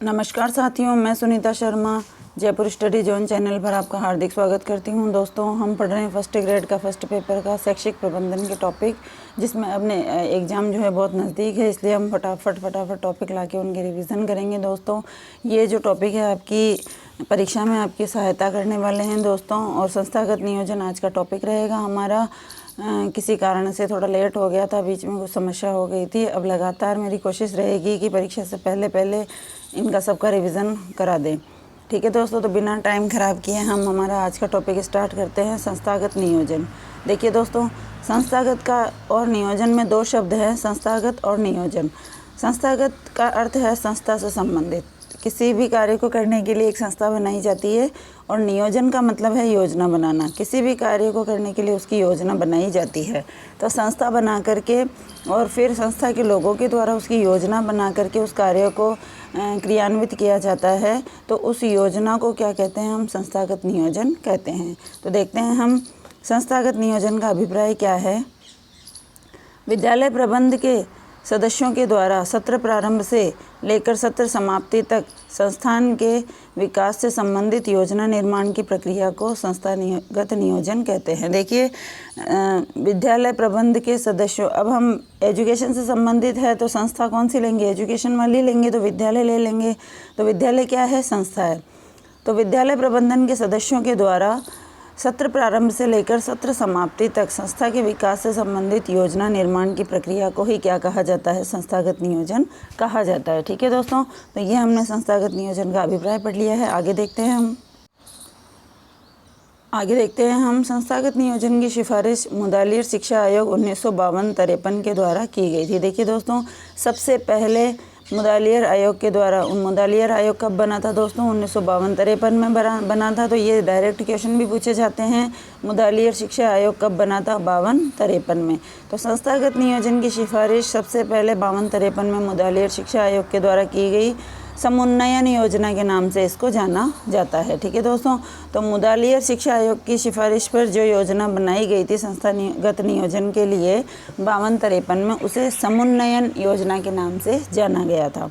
नमस्कार साथियों, मैं Sunita Sharma Jaipur study zone channel पर आपका हार्दिक स्वागत करती हूं। दोस्तों, हम पढ़ रहे हैं फर्स्ट ग्रेड का फर्स्ट पेपर का शैक्षिक प्रबंधन के टॉपिक, जिसमें अपने एग्ज़ाम जो है बहुत नज़दीक है, इसलिए हम फटाफट टॉपिक लाके उनके रिवीजन करेंगे। दोस्तों, ये जो टॉपिक है आपकी परीक्षा में आपकी सहायता करने वाले हैं दोस्तों। और संस्थागत नियोजन आज का टॉपिक रहेगा हमारा। किसी कारण से थोड़ा लेट हो गया था, बीच में कुछ समस्या हो गई थी। अब लगातार मेरी कोशिश रहेगी कि परीक्षा से पहले इनका सबका रिवीजन करा दें। ठीक है दोस्तों, तो बिना टाइम ख़राब किए हम हमारा आज का टॉपिक स्टार्ट करते हैं, संस्थागत नियोजन। देखिए दोस्तों, संस्थागत का और नियोजन में दो शब्द हैं, संस्थागत और नियोजन। संस्थागत का अर्थ है संस्था से संबंधित, किसी भी कार्य को करने के लिए एक संस्था बनाई जाती है। और नियोजन का मतलब है योजना बनाना, किसी भी कार्य को करने के लिए उसकी योजना बनाई जाती है। तो संस्था बना करके और फिर संस्था के लोगों के द्वारा उसकी योजना बना करके उस कार्य को क्रियान्वित किया जाता है। तो उस योजना को क्या कहते हैं? हम संस्थागत नियोजन कहते हैं। तो देखते हैं हम संस्थागत नियोजन का अभिप्राय क्या है। विद्यालय प्रबंध के सदस्यों के द्वारा सत्र प्रारंभ से लेकर सत्र समाप्ति तक संस्थान के विकास से संबंधित योजना निर्माण की प्रक्रिया को संस्थागत नियोजन कहते हैं। देखिए, विद्यालय प्रबंध के सदस्यों, अब हम एजुकेशन से संबंधित है तो संस्था कौन सी लेंगे? एजुकेशन वाली लेंगे, तो विद्यालय ले लेंगे। तो विद्यालय क्या है? संस्था है। तो विद्यालय प्रबंधन के सदस्यों के द्वारा सत्र प्रारंभ से लेकर सत्र समाप्ति तक संस्था के विकास से संबंधित योजना निर्माण की प्रक्रिया को ही क्या कहा जाता है? संस्थागत नियोजन कहा जाता है। ठीक है दोस्तों, तो ये हमने संस्थागत नियोजन का अभिप्राय पढ़ लिया है। आगे देखते हैं हम संस्थागत नियोजन की सिफारिश मुदालियर शिक्षा आयोग 1952-53 के द्वारा की गई थी। देखिए दोस्तों, सबसे पहले मुदालियर आयोग के द्वारा, मुदालियर आयोग कब बना था दोस्तों? 1952-53 में बना था। तो ये डायरेक्ट क्वेश्चन भी पूछे जाते हैं, मुदालियर शिक्षा आयोग कब बना था? 52-53 में। तो संस्थागत नियोजन की सिफारिश सबसे पहले 52-53 में मुदालियर शिक्षा आयोग के द्वारा की गई। समुन्नयन योजना के नाम से इसको जाना जाता है। ठीक है दोस्तों, तो मुदालियर शिक्षा आयोग की सिफारिश पर जो योजना बनाई गई थी संस्थागत नियोजन के लिए 52-53 में, उसे समुन्नयन योजना के नाम से जाना गया था।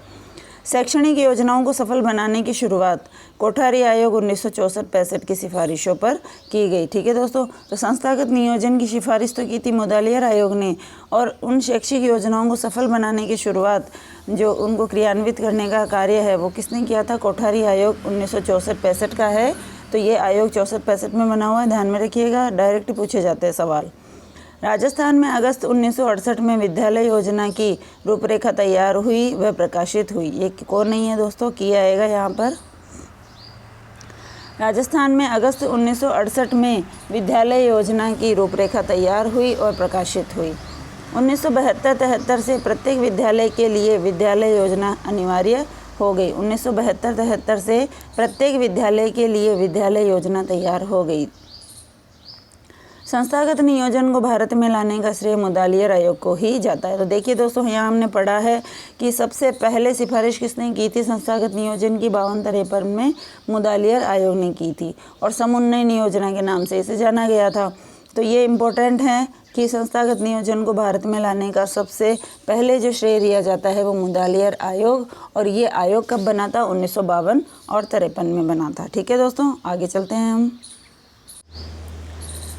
शैक्षणिक योजनाओं को सफल बनाने की शुरुआत कोठारी आयोग 1964-65 की सिफारिशों पर की गई। ठीक है दोस्तों, तो संस्थागत नियोजन की सिफारिश तो की थी मुदालियर आयोग ने, और उन शैक्षिक योजनाओं को सफल बनाने की शुरुआत, जो उनको क्रियान्वित करने का कार्य है, वो किसने किया था? कोठारी आयोग 1964-65 का है। तो ये आयोग 64-65 में बना हुआ है, ध्यान में रखिएगा, डायरेक्ट पूछे जाते हैं सवाल। राजस्थान में अगस्त 1968 में विद्यालय योजना की रूपरेखा तैयार हुई व प्रकाशित हुई। ये कौन नहीं है दोस्तों? किया आएगा यहाँ पर। राजस्थान में अगस्त 1968 में विद्यालय योजना की रूपरेखा तैयार हुई और प्रकाशित हुई। 1972-73 से प्रत्येक विद्यालय के लिए विद्यालय योजना अनिवार्य हो गई। 1972-73 से प्रत्येक विद्यालय के लिए विद्यालय योजना तैयार हो गई। संस्थागत नियोजन को भारत में लाने का श्रेय मुदालियर आयोग को ही जाता है। तो देखिए दोस्तों, यहाँ हमने पढ़ा है कि सबसे पहले सिफारिश किसने की थी संस्थागत नियोजन की? 52-53 में मुदालियर आयोग ने की थी, और समुन्नयन योजना के नाम से इसे जाना गया था। तो ये इम्पोर्टेंट है कि संस्थागत नियोजन को भारत में लाने का सबसे पहले जो श्रेय दिया जाता है वो मुदालियर आयोग, और ये आयोग कब बना था? 1952 और 53 में बना था। ठीक है दोस्तों, आगे चलते हैं हम।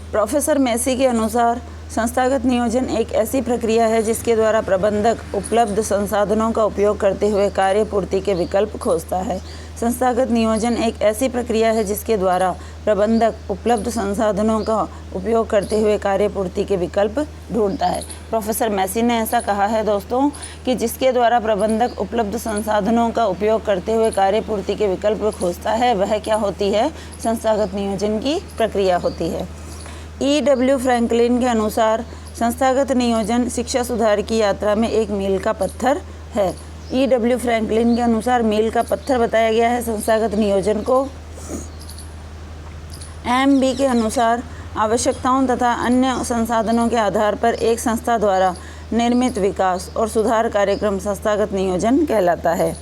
प्रोफेसर मेसी के अनुसार संस्थागत नियोजन एक ऐसी प्रक्रिया है जिसके द्वारा प्रबंधक उपलब्ध संसाधनों का उपयोग करते हुए कार्य पूर्ति के विकल्प खोजता है। संस्थागत नियोजन एक ऐसी प्रक्रिया है जिसके द्वारा प्रबंधक उपलब्ध संसाधनों का उपयोग करते हुए कार्य पूर्ति के विकल्प ढूंढता है। प्रोफेसर मेसी ने ऐसा कहा है दोस्तों कि जिसके द्वारा प्रबंधक उपलब्ध संसाधनों का उपयोग करते हुए कार्य पूर्ति के विकल्प खोजता है, वह क्या होती है? संस्थागत नियोजन की प्रक्रिया होती है। E.W. फ्रैंकलिन के अनुसार संस्थागत नियोजन शिक्षा सुधार की यात्रा में एक मील का पत्थर है। E.W. फ्रैंकलिन के अनुसार मील का पत्थर बताया गया है संस्थागत नियोजन को। M.B. के अनुसार आवश्यकताओं तथा अन्य संसाधनों के आधार पर एक संस्था द्वारा निर्मित विकास और सुधार कार्यक्रम संस्थागत नियोजन कहलाता है।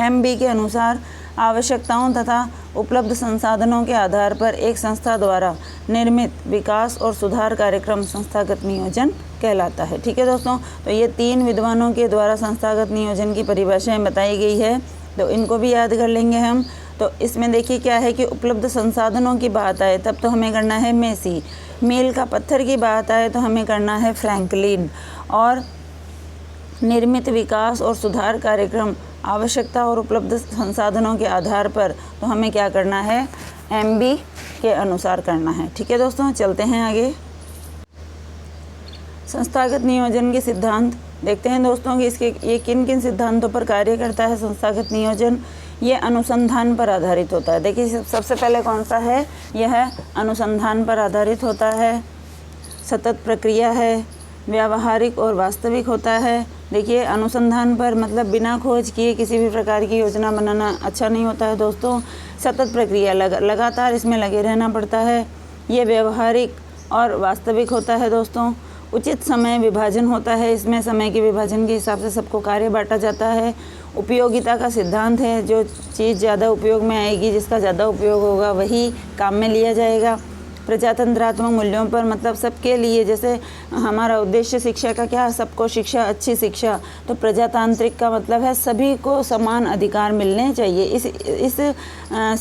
M.B. के अनुसार आवश्यकताओं तथा उपलब्ध संसाधनों के आधार पर एक संस्था द्वारा निर्मित विकास और सुधार कार्यक्रम संस्थागत नियोजन कहलाता है। ठीक है दोस्तों, तो ये 3 विद्वानों के द्वारा संस्थागत नियोजन की परिभाषाएं बताई गई है। तो इनको भी याद कर लेंगे हम। तो इसमें देखिए क्या है कि उपलब्ध संसाधनों की बात आए तब तो हमें करना है मेसी, मील का पत्थर की बात आए तो हमें करना है फ्रैंकलिन, और निर्मित विकास और सुधार कार्यक्रम आवश्यकता और उपलब्ध संसाधनों के आधार पर तो हमें क्या करना है, MB के अनुसार करना है। ठीक है दोस्तों, चलते हैं आगे। संस्थागत नियोजन के सिद्धांत देखते हैं दोस्तों कि ये किन किन सिद्धांतों पर कार्य करता है। संस्थागत नियोजन ये अनुसंधान पर आधारित होता है। देखिए सबसे पहले कौन सा है, यह अनुसंधान पर आधारित होता है, सतत प्रक्रिया है, व्यावहारिक और वास्तविक होता है। देखिए अनुसंधान पर मतलब बिना खोज किए किसी भी प्रकार की योजना बनाना अच्छा नहीं होता है दोस्तों। सतत प्रक्रिया लगातार इसमें लगे रहना पड़ता है। ये व्यवहारिक और वास्तविक होता है दोस्तों। उचित समय विभाजन होता है, इसमें समय के विभाजन के हिसाब से सबको कार्य बांटा जाता है। उपयोगिता का सिद्धांत है, जो चीज़ ज़्यादा उपयोग में आएगी, जिसका ज़्यादा उपयोग होगा वही काम में लिया जाएगा। प्रजातंत्रात्मक मूल्यों पर मतलब सबके लिए, जैसे हमारा उद्देश्य शिक्षा का क्या है, सबको शिक्षा, अच्छी शिक्षा, तो प्रजातांत्रिक का मतलब है सभी को समान अधिकार मिलने चाहिए। इस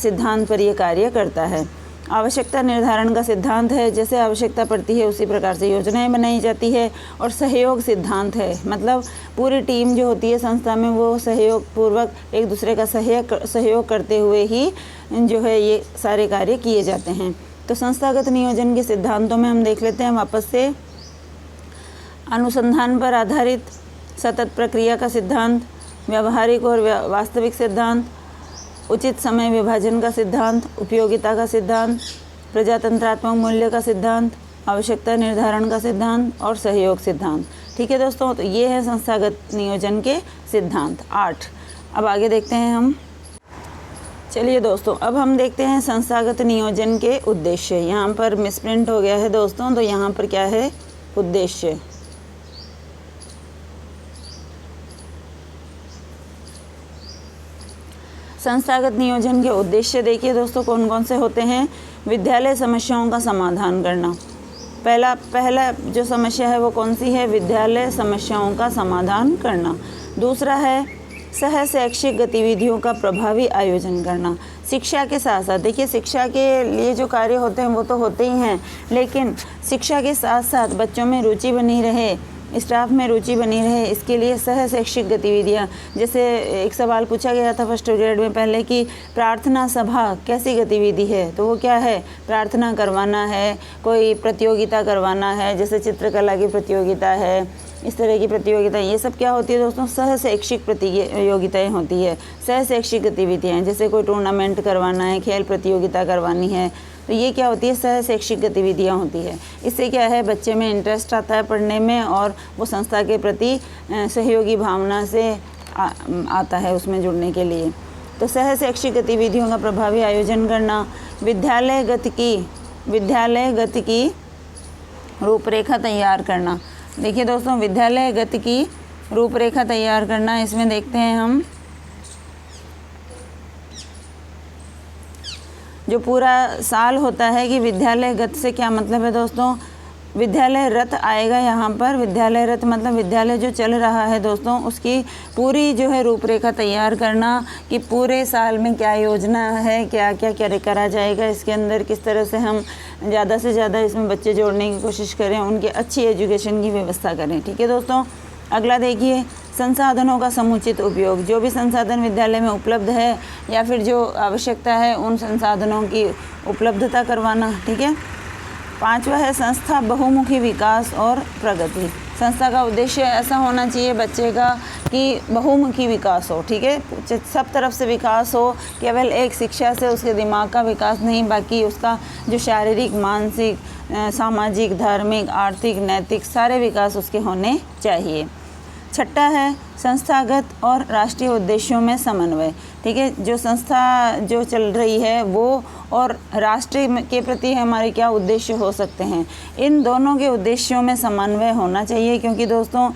सिद्धांत पर यह कार्य करता है। आवश्यकता निर्धारण का सिद्धांत है, जैसे आवश्यकता पड़ती है उसी प्रकार से योजनाएं बनाई जाती है। और सहयोग सिद्धांत है, मतलब पूरी टीम जो होती है संस्था में वो सहयोग पूर्वक एक दूसरे का सहयोग करते हुए ही जो है ये सारे कार्य किए जाते हैं। तो संस्थागत नियोजन के सिद्धांतों में हम देख लेते हैं वापस से। अनुसंधान पर आधारित, सतत प्रक्रिया का सिद्धांत, व्यावहारिक और वास्तविक सिद्धांत, उचित समय विभाजन का सिद्धांत, उपयोगिता का सिद्धांत, प्रजातंत्रात्मक मूल्य का सिद्धांत, आवश्यकता निर्धारण का सिद्धांत और सहयोग सिद्धांत। ठीक है दोस्तों, तो ये है संस्थागत नियोजन के सिद्धांत 8। अब आगे देखते हैं हम। चलिए दोस्तों, अब हम देखते हैं संस्थागत नियोजन के उद्देश्य। यहाँ पर मिसप्रिंट हो गया है दोस्तों, तो यहाँ पर क्या है, उद्देश्य। संस्थागत नियोजन के उद्देश्य देखिए दोस्तों कौन कौन से होते हैं। विद्यालय समस्याओं का समाधान करना, पहला जो समस्या है वो कौन सी है, विद्यालय समस्याओं का समाधान करना। दूसरा है सह शैक्षिक गतिविधियों का प्रभावी आयोजन करना। शिक्षा के साथ साथ देखिए, शिक्षा के लिए जो कार्य होते हैं वो तो होते ही हैं, लेकिन शिक्षा के साथ साथ बच्चों में रुचि बनी रहे, स्टाफ में रुचि बनी रहे, इसके लिए सह शैक्षिक गतिविधियाँ। जैसे एक सवाल पूछा गया था फर्स्ट ग्रेड में पहले कि प्रार्थना सभा कैसी गतिविधि है, तो वो क्या है, प्रार्थना करवाना है, कोई प्रतियोगिता करवाना है, जैसे चित्रकला की प्रतियोगिता है, इस तरह की प्रतियोगिताएं, ये सब क्या होती है दोस्तों, सह शैक्षिक प्रतियोगिताएँ होती है, सह शैक्षिक गतिविधियाँ। जैसे कोई टूर्नामेंट करवाना है, खेल प्रतियोगिता करवानी है, तो ये क्या होती है, सह शैक्षिक गतिविधियाँ होती है। इससे क्या है, बच्चे में इंटरेस्ट आता है पढ़ने में और वो संस्था के प्रति सहयोगी भावना से आता है उसमें जुड़ने के लिए। तो सह शैक्षिक गतिविधियों का प्रभावी आयोजन करना, विद्यालय गति की रूपरेखा तैयार करना। देखिए दोस्तों, विद्यालय गति की रूपरेखा तैयार करना, इसमें देखते हैं हम जो पूरा साल होता है कि विद्यालय गत से क्या मतलब है दोस्तों, विद्यालय रथ आएगा यहाँ पर। विद्यालय रथ मतलब विद्यालय जो चल रहा है दोस्तों, उसकी पूरी जो है रूपरेखा तैयार करना कि पूरे साल में क्या योजना है, क्या क्या क्या करा जाएगा इसके अंदर, किस तरह से हम ज़्यादा से ज़्यादा इसमें बच्चे जोड़ने की कोशिश करें, उनकी अच्छी एजुकेशन की व्यवस्था करें। ठीक है दोस्तों, अगला देखिए, संसाधनों का समुचित उपयोग। जो भी संसाधन विद्यालय में उपलब्ध है या फिर जो आवश्यकता है उन संसाधनों की उपलब्धता करवाना। ठीक है, 5वां है संस्था बहुमुखी विकास और प्रगति। संस्था का उद्देश्य ऐसा होना चाहिए बच्चे का कि बहुमुखी विकास हो। ठीक है, सब तरफ से विकास हो, केवल एक शिक्षा से उसके दिमाग का विकास नहीं, बाकी उसका जो शारीरिक, मानसिक, सामाजिक, धार्मिक, आर्थिक, नैतिक सारे विकास उसके होने चाहिए। 6 है संस्थागत और राष्ट्रीय उद्देश्यों में समन्वय। ठीक है, जो संस्था जो चल रही है वो और राष्ट्र के प्रति हमारे क्या उद्देश्य हो सकते हैं, इन दोनों के उद्देश्यों में समन्वय होना चाहिए। क्योंकि दोस्तों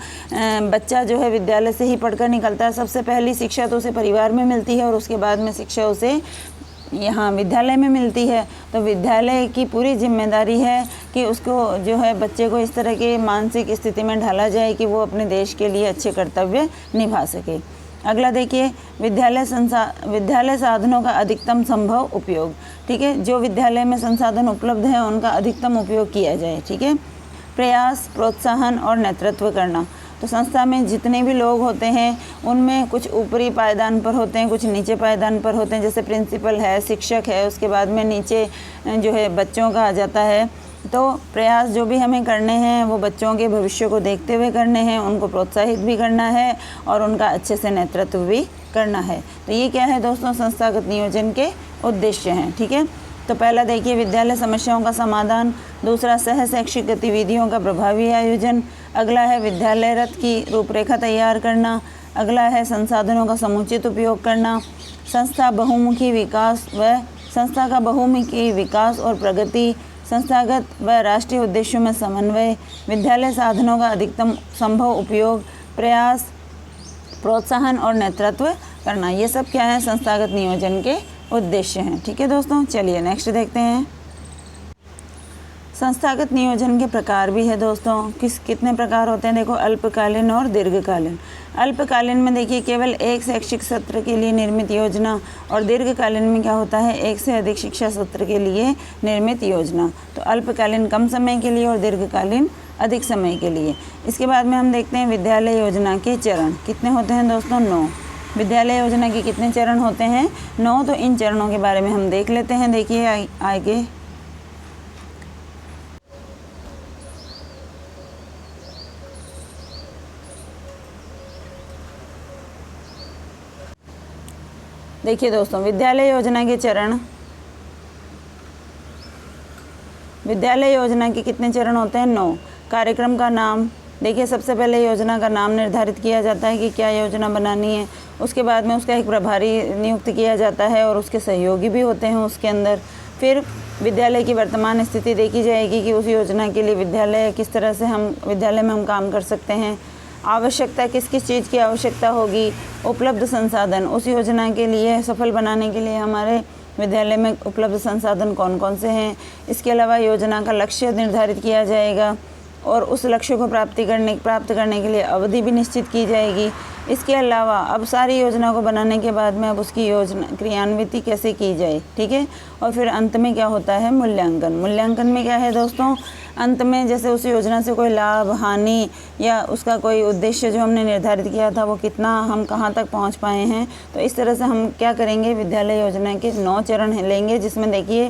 बच्चा जो है विद्यालय से ही पढ़कर निकलता है, सबसे पहली शिक्षा तो उसे परिवार में मिलती है और उसके बाद में शिक्षा उसे यहाँ विद्यालय में मिलती है। तो विद्यालय की पूरी जिम्मेदारी है कि उसको जो है बच्चे को इस तरह के मानसिक स्थिति में ढाला जाए कि वो अपने देश के लिए अच्छे कर्तव्य निभा सके। अगला देखिए, विद्यालय साधनों का अधिकतम संभव उपयोग। ठीक है, जो विद्यालय में संसाधन उपलब्ध है उनका अधिकतम उपयोग किया जाए। ठीक है, प्रयास, प्रोत्साहन और नेतृत्व करना। तो संस्था में जितने भी लोग होते हैं उनमें कुछ ऊपरी पायदान पर होते हैं, कुछ नीचे पायदान पर होते हैं, जैसे प्रिंसिपल है, शिक्षक है, उसके बाद में नीचे जो है बच्चों का आ जाता है। तो प्रयास जो भी हमें करने हैं वो बच्चों के भविष्य को देखते हुए करने हैं, उनको प्रोत्साहित भी करना है और उनका अच्छे से नेतृत्व भी करना है। तो ये क्या है दोस्तों, संस्थागत नियोजन के उद्देश्य हैं। ठीक है, तो पहला देखिए, विद्यालय समस्याओं का समाधान। दूसरा, सह शैक्षिक गतिविधियों का प्रभावी आयोजन। अगला है विद्यालय रथ की रूपरेखा तैयार करना। अगला है संसाधनों का समुचित उपयोग करना। संस्था का बहुमुखी विकास और प्रगति। संस्थागत व राष्ट्रीय उद्देश्यों में समन्वय। विद्यालय साधनों का अधिकतम संभव उपयोग। प्रयास, प्रोत्साहन और नेतृत्व करना। ये सब क्या है, संस्थागत नियोजन के उद्देश्य हैं। ठीक है दोस्तों, चलिए नेक्स्ट देखते हैं। संस्थागत नियोजन के प्रकार भी है दोस्तों। कितने प्रकार होते हैं देखो, अल्पकालीन और दीर्घकालीन। अल्पकालीन में देखिए केवल एक शैक्षिक सत्र के लिए निर्मित योजना, और दीर्घकालीन में क्या होता है, एक से अधिक शिक्षा सत्र के लिए निर्मित योजना। तो अल्पकालीन कम समय के लिए और दीर्घकालीन अधिक समय के लिए। इसके बाद में हम देखते हैं विद्यालय योजना के चरण कितने होते हैं दोस्तों, 9। विद्यालय योजना के कितने चरण होते हैं, 9। तो इन चरणों के बारे में हम देख लेते हैं। देखिए आगे, देखिए दोस्तों, विद्यालय योजना के चरण, विद्यालय योजना के कितने चरण होते हैं, 9। कार्यक्रम का नाम, देखिए सबसे पहले योजना का नाम निर्धारित किया जाता है कि क्या योजना बनानी है। उसके बाद में उसका एक प्रभारी नियुक्त किया जाता है और उसके सहयोगी भी होते हैं उसके अंदर। फिर विद्यालय की वर्तमान स्थिति देखी जाएगी कि उस योजना के लिए विद्यालय किस तरह से विद्यालय में हम काम कर सकते हैं। आवश्यकता, किस किस चीज़ की आवश्यकता होगी। उपलब्ध संसाधन, उस योजना के लिए सफल बनाने के लिए हमारे विद्यालय में उपलब्ध संसाधन कौन कौन से हैं। इसके अलावा योजना का लक्ष्य निर्धारित किया जाएगा और उस लक्ष्य को प्राप्त करने के लिए अवधि भी निश्चित की जाएगी। इसके अलावा अब सारी योजना को बनाने के बाद में अब उसकी योजना क्रियान्विति कैसे की जाए। ठीक है, और फिर अंत में क्या होता है, मूल्यांकन। मूल्यांकन में क्या है दोस्तों, अंत में जैसे उस योजना से कोई लाभ, हानि या उसका कोई उद्देश्य जो हमने निर्धारित किया था वो कितना, हम कहाँ तक पहुँच पाए हैं। तो इस तरह से हम क्या करेंगे, विद्यालय योजना के 9 चरण लेंगे, जिसमें देखिए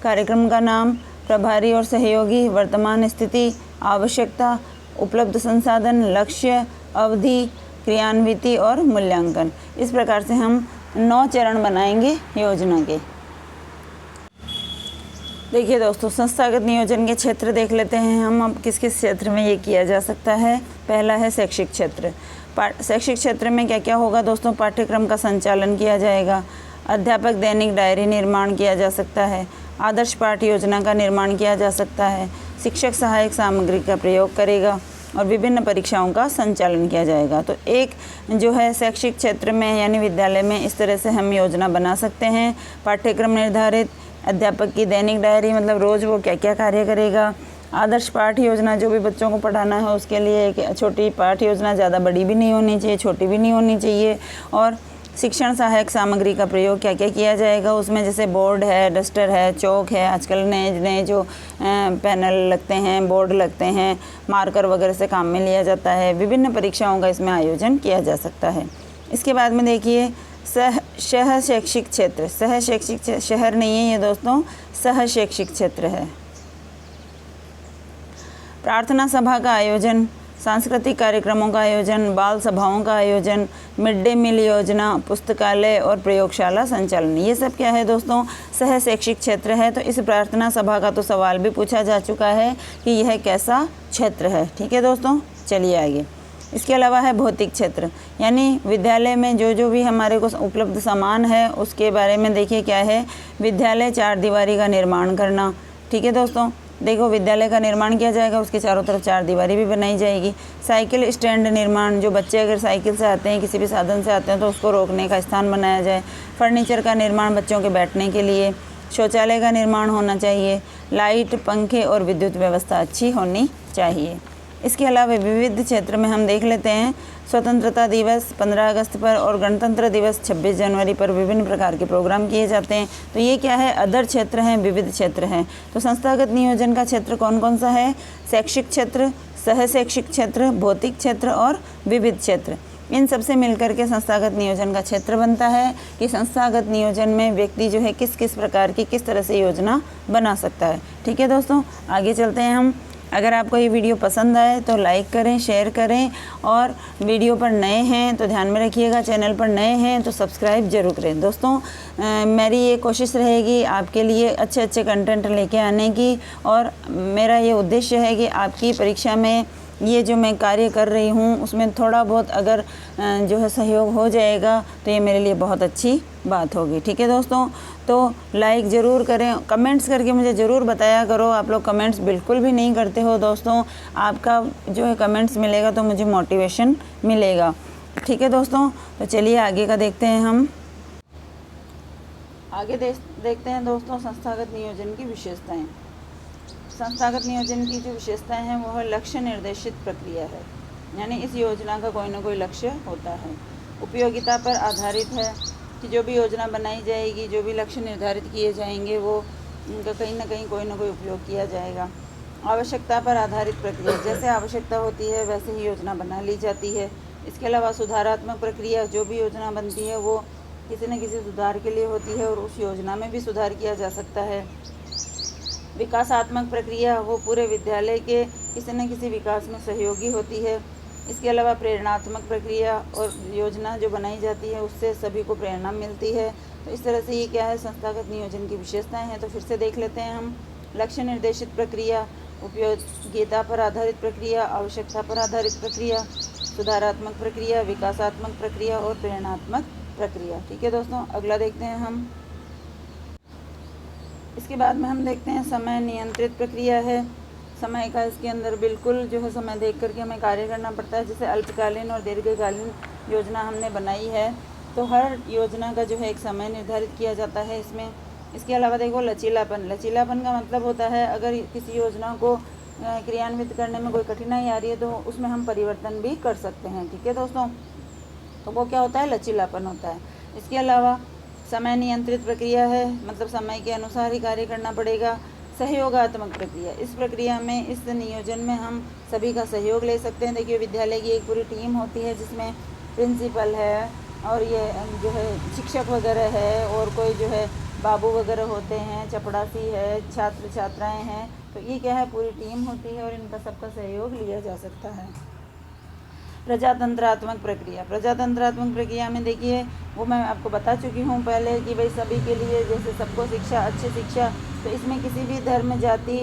कार्यक्रम का नाम, प्रभारी और सहयोगी, वर्तमान स्थिति, आवश्यकता, उपलब्ध संसाधन, लक्ष्य, अवधि, क्रियान्विति और मूल्यांकन। इस प्रकार से हम 9 चरण बनाएंगे योजना के। देखिए दोस्तों, संस्थागत नियोजन के क्षेत्र देख लेते हैं हम। अब किस किस क्षेत्र में ये किया जा सकता है। पहला है शैक्षिक क्षेत्र। शैक्षिक क्षेत्र में क्या क्या होगा दोस्तों, पाठ्यक्रम का संचालन किया जाएगा, अध्यापक दैनिक डायरी निर्माण किया जा सकता है, आदर्श पाठ योजना का निर्माण किया जा सकता है, शिक्षक सहायक सामग्री का प्रयोग करेगा और विभिन्न परीक्षाओं का संचालन किया जाएगा। तो एक जो है शैक्षिक क्षेत्र में यानी विद्यालय में इस तरह से हम योजना बना सकते हैं। पाठ्यक्रम निर्धारित, अध्यापक की दैनिक डायरी, मतलब रोज़ वो क्या क्या कार्य करेगा। आदर्श पाठ योजना, जो भी बच्चों को पढ़ाना है उसके लिए एक छोटी पाठ योजना, ज़्यादा बड़ी भी नहीं होनी चाहिए, छोटी भी नहीं होनी चाहिए। और शिक्षण सहायक सामग्री का प्रयोग क्या क्या किया जाएगा उसमें, जैसे बोर्ड है, डस्टर है, चौक है, आजकल नए जो पैनल लगते हैं, बोर्ड लगते हैं, मार्कर वगैरह से काम में लिया जाता है। विभिन्न परीक्षाओं का इसमें आयोजन किया जा सकता है। इसके बाद में देखिए सह शैक्षिक क्षेत्र। सह शैक्षिक शहर नहीं है ये दोस्तों, सह शैक्षिक क्षेत्र है। प्रार्थना सभा का आयोजन, सांस्कृतिक कार्यक्रमों का आयोजन, बाल सभाओं का आयोजन, मिड डे मील योजना, पुस्तकालय और प्रयोगशाला संचालन, ये सब क्या है दोस्तों, सह शैक्षिक क्षेत्र है। तो इस प्रार्थना सभा का तो सवाल भी पूछा जा चुका है कि यह कैसा क्षेत्र है। ठीक है दोस्तों, चलिए आगे। इसके अलावा है भौतिक क्षेत्र, यानी विद्यालय में जो भी हमारे को उपलब्ध सामान है उसके बारे में देखिए क्या है, विद्यालय 4 दीवारी का निर्माण करना। ठीक है दोस्तों, देखो विद्यालय का निर्माण किया जाएगा, उसके चारों तरफ 4 दीवारी भी बनाई जाएगी। साइकिल स्टैंड निर्माण, जो बच्चे अगर साइकिल से आते हैं, किसी भी साधन से आते हैं तो उसको रोकने का स्थान बनाया जाए। फर्नीचर का निर्माण बच्चों के बैठने के लिए। शौचालय का निर्माण होना चाहिए। लाइट, पंखे और विद्युत व्यवस्था अच्छी होनी चाहिए। इसके अलावा विविध क्षेत्र में हम देख लेते हैं स्वतंत्रता दिवस 15 अगस्त पर और गणतंत्र दिवस 26 जनवरी पर विभिन्न प्रकार के प्रोग्राम किए जाते हैं। तो ये क्या है, अदर क्षेत्र हैं, विविध क्षेत्र हैं। तो संस्थागत नियोजन का क्षेत्र कौन कौन सा है, शैक्षिक क्षेत्र, सह शैक्षिक क्षेत्र, भौतिक क्षेत्र और विविध क्षेत्र। इन सबसे मिलकर के संस्थागत नियोजन का क्षेत्र बनता है कि संस्थागत नियोजन में व्यक्ति जो है किस किस प्रकार की किस तरह से योजना बना सकता है। ठीक है दोस्तों, आगे चलते हैं हम। अगर आपको ये वीडियो पसंद आए तो लाइक करें, शेयर करें और वीडियो पर नए हैं तो ध्यान में रखिएगा, चैनल पर नए हैं तो सब्सक्राइब जरूर करें। दोस्तों मेरी ये कोशिश रहेगी आपके लिए अच्छे अच्छे कंटेंट लेके आने की, और मेरा ये उद्देश्य है कि आपकी परीक्षा में ये जो मैं कार्य कर रही हूँ उसमें थोड़ा बहुत अगर जो है सहयोग हो जाएगा तो ये मेरे लिए बहुत अच्छी बात होगी। ठीक है दोस्तों, तो लाइक ज़रूर करें, कमेंट्स करके मुझे ज़रूर बताया करो। आप लोग कमेंट्स बिल्कुल भी नहीं करते हो दोस्तों, आपका जो है कमेंट्स मिलेगा तो मुझे मोटिवेशन मिलेगा। ठीक है दोस्तों, तो चलिए आगे का देखते हैं हम। आगे देखते हैं दोस्तों संस्थागत नियोजन की विशेषताएँ। संस्थागत नियोजन की जो विशेषताएं हैं वह लक्ष्य निर्देशित प्रक्रिया है, यानी इस योजना का कोई ना कोई लक्ष्य होता है। उपयोगिता पर आधारित है कि जो भी योजना बनाई जाएगी, जो भी लक्ष्य निर्धारित किए जाएंगे वो उनका कहीं ना कहीं कोई ना कोई उपयोग किया जाएगा। आवश्यकता पर आधारित प्रक्रिया, जैसे आवश्यकता होती है वैसे ही योजना बना ली जाती है। इसके अलावा सुधारात्मक प्रक्रिया, जो भी योजना बनती है वो किसी न किसी सुधार के लिए होती है और उस योजना में भी सुधार किया जा सकता है। विकासात्मक प्रक्रिया, वो पूरे विद्यालय के किसी न किसी विकास में सहयोगी होती है। इसके अलावा प्रेरणात्मक प्रक्रिया, और योजना जो बनाई जाती है उससे सभी को प्रेरणा मिलती है। तो इस तरह से ये क्या है, संस्थागत नियोजन की विशेषताएं हैं। तो फिर से देख लेते हैं हम। लक्ष्य निर्देशित प्रक्रिया, उपयोगिता पर आधारित प्रक्रिया, आवश्यकता पर आधारित प्रक्रिया, सुधारात्मक प्रक्रिया, विकासात्मक प्रक्रिया और प्रेरणात्मक प्रक्रिया। ठीक है दोस्तों, अगला देखते हैं हम। इसके बाद में हम देखते हैं समय नियंत्रित प्रक्रिया है। समय का इसके अंदर बिल्कुल जो है समय देख करके हमें कार्य करना पड़ता है। जैसे अल्पकालीन और दीर्घकालीन योजना हमने बनाई है तो हर योजना का जो है एक समय निर्धारित किया जाता है इसमें। इसके अलावा देखो लचीलापन, लचीलापन का मतलब होता है अगर किसी योजना को क्रियान्वित करने में कोई कठिनाई आ रही है तो उसमें हम परिवर्तन भी कर सकते हैं। ठीक है दोस्तों, तो वो क्या होता है, लचीलापन होता है। इसके अलावा समय नियंत्रित प्रक्रिया है, मतलब समय के अनुसार ही कार्य करना पड़ेगा। सहयोगात्मक प्रक्रिया, इस प्रक्रिया में, इस नियोजन में हम सभी का सहयोग ले सकते हैं। देखिए विद्यालय की एक पूरी टीम होती है जिसमें प्रिंसिपल है और ये जो है शिक्षक वगैरह है और कोई जो है बाबू वगैरह होते हैं, चपड़ासी है, छात्र छात्राएं हैं। तो ये क्या है, पूरी टीम होती है और इनका सबका सहयोग लिया जा सकता है। प्रजातंत्रात्मक प्रक्रिया, प्रजातंत्रात्मक प्रक्रिया में देखिए वो मैं आपको बता चुकी हूँ पहले कि भाई सभी के लिए जैसे सबको शिक्षा, अच्छी शिक्षा, तो इसमें किसी भी धर्म, जाति,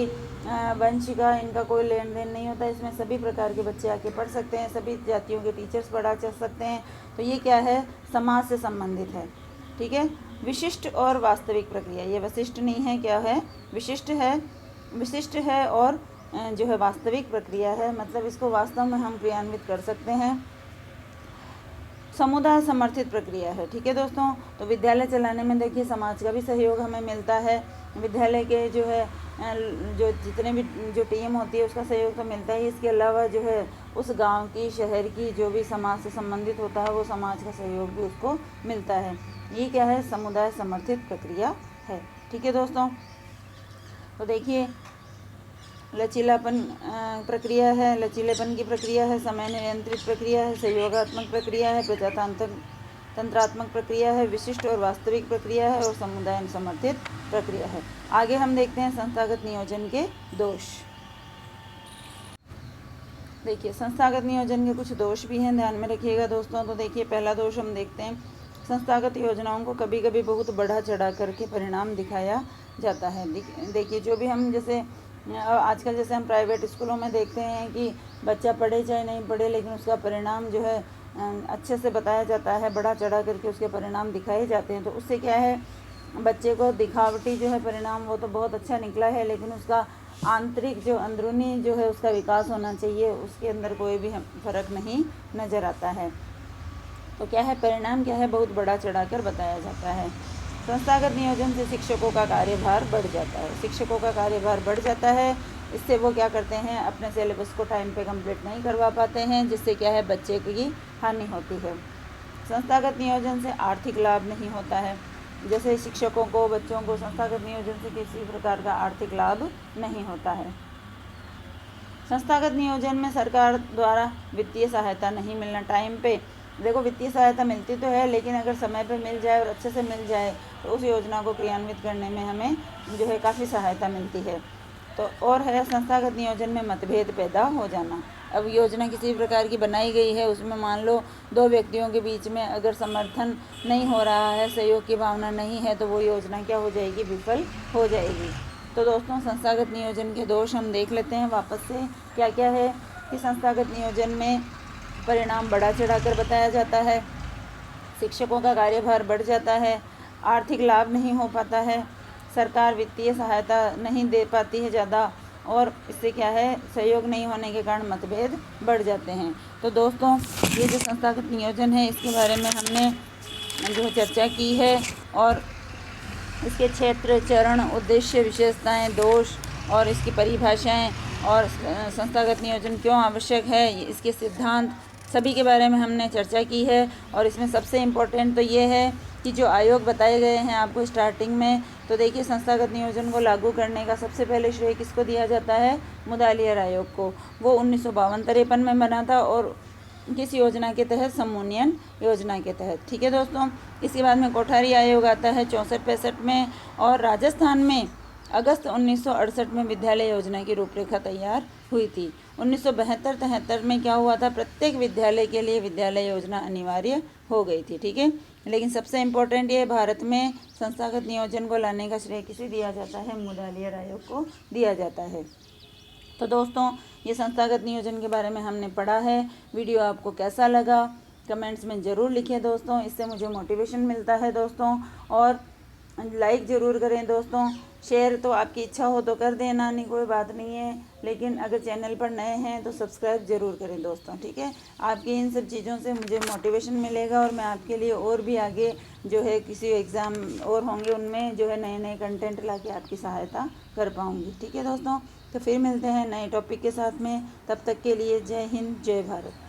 वंश का इनका कोई लेन देन नहीं होता। इसमें सभी प्रकार के बच्चे आके पढ़ सकते हैं, सभी जातियों के टीचर्स पढ़ा जा सकते हैं। तो ये क्या है, समाज से संबंधित है। ठीक है। विशिष्ट और वास्तविक प्रक्रिया, ये वशिष्ठ नहीं है, क्या है, विशिष्ट है, विशिष्ट है और जो है वास्तविक प्रक्रिया है, मतलब इसको वास्तव में हम क्रियान्वित कर सकते हैं। समुदाय समर्थित प्रक्रिया है। ठीक है दोस्तों, तो विद्यालय चलाने में देखिए समाज का भी सहयोग हमें मिलता है। विद्यालय के जो है जो जितने भी जो टीम होती है उसका सहयोग तो मिलता ही, इसके अलावा जो है उस गांव की, शहर की जो भी समाज से संबंधित होता है वो समाज का सहयोग भी उसको मिलता है। ये क्या है, समुदाय समर्थित प्रक्रिया है। ठीक है दोस्तों, तो देखिए लचीलापन प्रक्रिया है, लचीलेपन की प्रक्रिया है, समय नियंत्रित प्रक्रिया है, सहयोगात्मक प्रक्रिया है, प्रजातंत्रात्मक प्रक्रिया है, विशिष्ट और वास्तविक प्रक्रिया है और समुदाय समर्थित प्रक्रिया है। आगे हम देखते हैं संस्थागत नियोजन के दोष। देखिए संस्थागत नियोजन के कुछ दोष भी हैं, ध्यान में रखिएगा दोस्तों। तो देखिए पहला दोष हम देखते हैं, संस्थागत योजनाओं को कभी कभी बहुत बढ़ा चढ़ा करके परिणाम दिखाया जाता है। देखिए जो भी हम जैसे आजकल जैसे हम प्राइवेट स्कूलों में देखते हैं कि बच्चा पढ़े चाहे नहीं पढ़े लेकिन उसका परिणाम जो है अच्छे से बताया जाता है, बढ़ा चढ़ा करके उसके परिणाम दिखाए जाते हैं। तो उससे क्या है, बच्चे को दिखावटी जो है परिणाम वो तो बहुत अच्छा निकला है, लेकिन उसका आंतरिक जो अंदरूनी जो है उसका विकास होना चाहिए, उसके अंदर कोई भी फर्क नहीं नज़र आता है। तो क्या है, परिणाम क्या है, बहुत बढ़ा चढ़ा कर बताया जाता है। संस्थागत नियोजन से शिक्षकों का कार्यभार बढ़ जाता है, शिक्षकों का कार्यभार बढ़ जाता है इससे वो क्या करते हैं, अपने सिलेबस को टाइम पे कंप्लीट नहीं करवा पाते हैं, जिससे क्या है बच्चे की हानि होती है। संस्थागत नियोजन से आर्थिक लाभ नहीं होता है। जैसे शिक्षकों को, बच्चों को संस्थागत नियोजन से किसी प्रकार का आर्थिक लाभ नहीं होता है। संस्थागत नियोजन में सरकार द्वारा वित्तीय सहायता नहीं मिलना टाइम पे। देखो, वित्तीय सहायता मिलती तो है, लेकिन अगर समय पे मिल जाए और अच्छे से मिल जाए तो उस योजना को क्रियान्वित करने में हमें जो है काफ़ी सहायता मिलती है। तो और है संस्थागत नियोजन में मतभेद पैदा हो जाना। अब योजना किसी प्रकार की बनाई गई है, उसमें मान लो दो व्यक्तियों के बीच में अगर समर्थन नहीं हो रहा है, सहयोग की भावना नहीं है, तो वो योजना क्या हो जाएगी, विफल हो जाएगी। तो दोस्तों, संस्थागत नियोजन के दोष हम देख लेते हैं वापस से। क्या क्या है कि संस्थागत नियोजन में परिणाम बढ़ा चढ़ाकर बताया जाता है, शिक्षकों का कार्यभार बढ़ जाता है, आर्थिक लाभ नहीं हो पाता है, सरकार वित्तीय सहायता नहीं दे पाती है ज़्यादा, और इससे क्या है, सहयोग नहीं होने के कारण मतभेद बढ़ जाते हैं। तो दोस्तों, ये जो संस्थागत नियोजन है, इसके बारे में हमने जो चर्चा की है, और इसके क्षेत्र, चरण, उद्देश्य, विशेषताएं, दोष और इसकी परिभाषाएं, और संस्थागत नियोजन क्यों आवश्यक है, इसके सिद्धांत, सभी के बारे में हमने चर्चा की है। और इसमें सबसे इम्पोर्टेंट तो ये है कि जो आयोग बताए गए हैं आपको स्टार्टिंग में, तो देखिए, संस्थागत नियोजन को लागू करने का सबसे पहले श्रेय किसको दिया जाता है, मुदालियर आयोग को। वो 1952-53 में बना था, और किस योजना के तहत, समून्वयन योजना के तहत। ठीक है दोस्तों। इसके बाद में कोठारी आयोग आता है 64-65 में, और राजस्थान में अगस्त 1968 में विद्यालय योजना की रूपरेखा तैयार हुई थी। 1972-73 में क्या हुआ था, प्रत्येक विद्यालय के लिए विद्यालय योजना अनिवार्य हो गई थी। ठीक है। लेकिन सबसे इम्पोर्टेंट ये, भारत में संस्थागत नियोजन को लाने का श्रेय किसे दिया जाता है, मुदालियर आयोग को दिया जाता है। तो दोस्तों, ये संस्थागत नियोजन के बारे में हमने पढ़ा है। वीडियो आपको कैसा लगा कमेंट्स में ज़रूर लिखें दोस्तों, इससे मुझे मोटिवेशन मिलता है दोस्तों। और लाइक ज़रूर करें दोस्तों, शेयर तो आपकी इच्छा हो तो कर देना, नहीं कोई बात नहीं है, लेकिन अगर चैनल पर नए हैं तो सब्सक्राइब ज़रूर करें दोस्तों। ठीक है। आपकी इन सब चीज़ों से मुझे मोटिवेशन मिलेगा, और मैं आपके लिए और भी आगे जो है किसी एग्ज़ाम और होंगे उनमें जो है नए नए कंटेंट ला के आपकी सहायता कर पाऊँगी। ठीक है दोस्तों। तो फिर मिलते हैं नए टॉपिक के साथ में, तब तक के लिए जय हिंद, जय भारत।